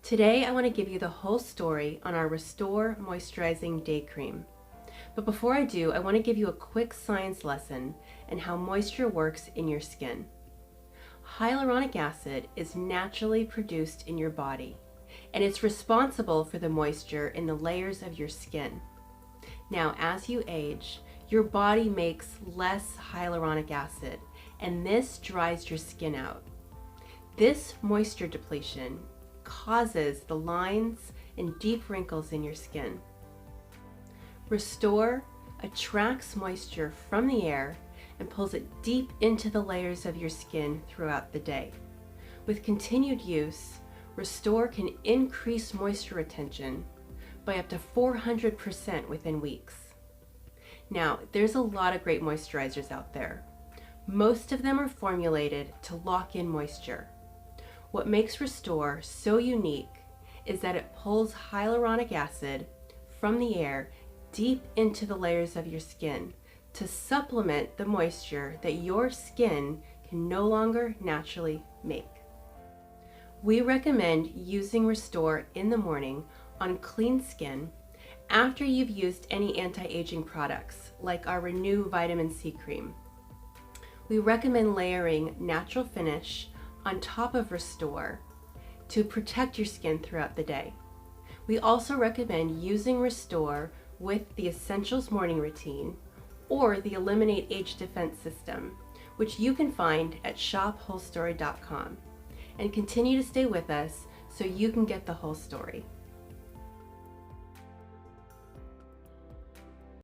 Today I want to give you the whole story on our Restore Moisturizing Day Cream. But before I do, I want to give you a quick science lesson and how moisture works in your skin. Hyaluronic acid is naturally produced in your body, and it's responsible for the moisture in the layers of your skin. Now, as you age, your body makes less hyaluronic acid, and this dries your skin out. This moisture depletion causes the lines and deep wrinkles in your skin. Restore attracts moisture from the air and pulls it deep into the layers of your skin throughout the day. With continued use, Restore can increase moisture retention by up to 400% within weeks. Now, there's a lot of great moisturizers out there. Most of them are formulated to lock in moisture. What makes Restore so unique is that it pulls hyaluronic acid from the air deep into the layers of your skin to supplement the moisture that your skin can no longer naturally make. We recommend using Restore in the morning on clean skin after you've used any anti-aging products like our Renew Vitamin C Cream. We recommend layering Natural Finish on top of Restore to protect your skin throughout the day. We also recommend using Restore with the Essentials Morning Routine or the Eliminate Age Defense System, which you can find at shopwholestory.com. And continue to stay with us so you can get the whole story.